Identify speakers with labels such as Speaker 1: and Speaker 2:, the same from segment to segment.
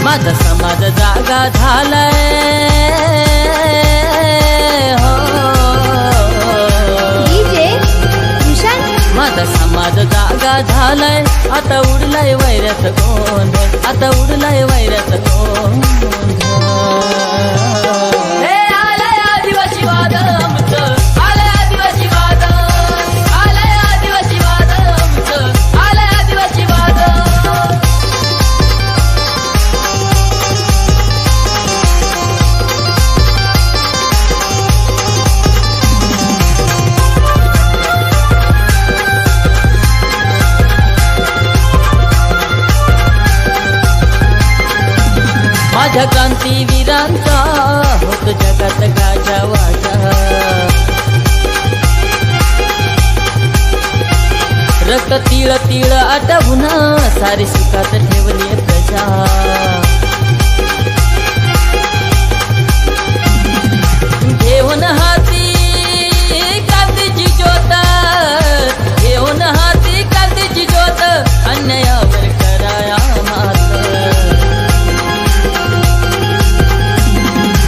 Speaker 1: माझा समाज जागा झालाय हो
Speaker 2: डीजे विशाल
Speaker 1: माझा समाज जागा झालाय आता उडलाय वैऱ्यात गोंधळ आता उडलाय वैऱ्यात गोंधळ हे आलंय आदिवासी वादळ आमचं आलंय आदिवासी वादळ आलंय आदिवासी वादळ आमचं आलंय आदिवासी वादळ माझ्या क्रांतीवीरांचा होत जगात गाजा वाजा रक्त तिळ तिळ आटवून सारी सुखात ठेवली प्रजा घेऊन हाती क्रांतीची ज्योत घेऊन हाती क्रांतीची ज्योत अन्यायावर कराया मात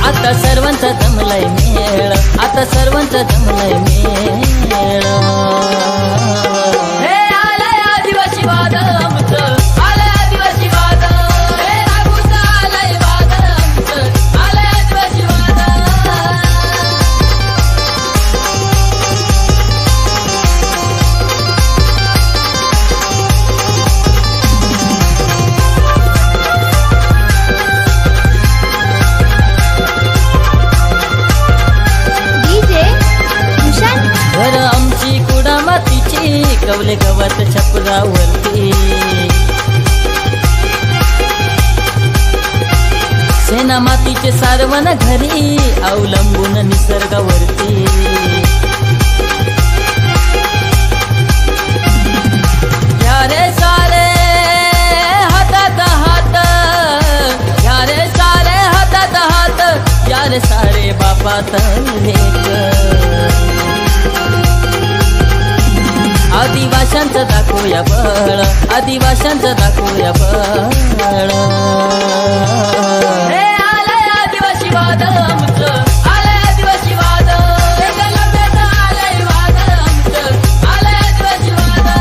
Speaker 1: आता सर्वांचा जमलाय मेळ आता सर्वांचा जमलाय मेळ हे आलंय आदिवासी वादळ आमचं आलंय आदिवासी वादळ हे रागूचं आलंय वादळ आमचं आलंय आदिवासी वादळ
Speaker 2: डीजे विशाल
Speaker 1: घर आमची कुडा मातीची कवले गवत छपरावरती सेना मातीचे सारवण घरी अवलंबून निसर्गावरती या रे सारे हातात हात या रे सारे हातात हात या रे सारे बापात लेक आदिवाशांचं दाखवूया बळ आदिवाशांचं दाखवूया बळ हे आलंय आदिवासी वादळ आमचं आलंय आदिवासी वादळ हे गलबेचं आलंय वादळ आमचं आलंय आदिवासी वादळ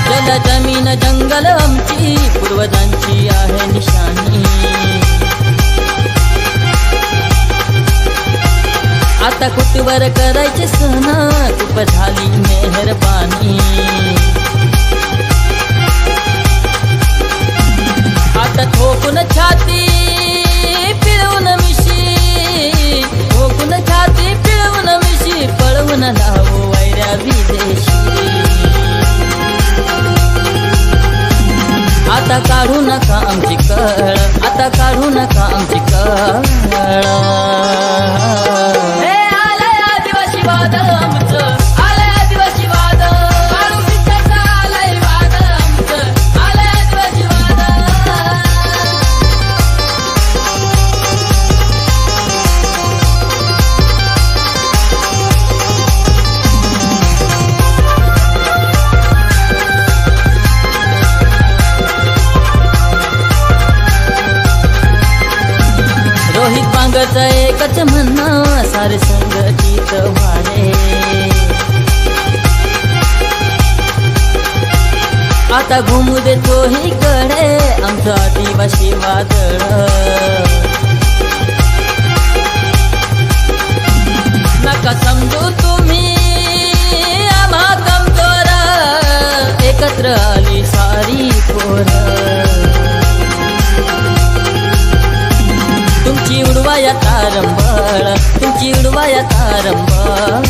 Speaker 1: जल जमीन जंगल आमची पूर्वजांची आहे निशाणी आता कुठवर करायचे सण खूप झाली मेहरबानी आता ठोकून छाती पिळवून मिशी ठोकून छाती पिळवून मिशी पळवून लावू वैऱ्या विदेशी आता काढू नका आमची कळ आता काढू नका आमची कळ हे आलंय आदिवासी वादळ आमचं आलंय आदिवासी वादळ काळू पिठाचं आलंय वादळ आमचं आलंय आदिवासी वादळ रोहित बांगरचं एकच म्हणणं सारे संघटित व्हावे आता घुमू दे तोही कडे आमचं आदिवासी वादळ नका समजू तुम्ही आम्हा कमजोर एकत्र आली सारी पोरं तुमची उडवाया तारंबळ तुमची उडवाया तारंबळ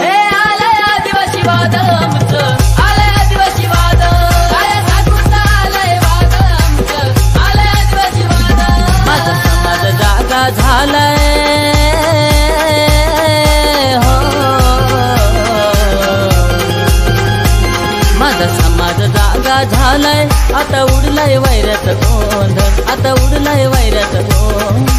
Speaker 1: हे आलंय आदिवासी वादळ आमचं आलंय आदिवासी वादळ आलंय सागूचं आलंय वादळ आमचं आलंय आदिवासी वादळ माझा समाज जागा झालाय हो माझा समाज झालाय आता उडलाय वैऱ्याचा गोंधळ आता उडलाय वैऱ्याचा गोंधळ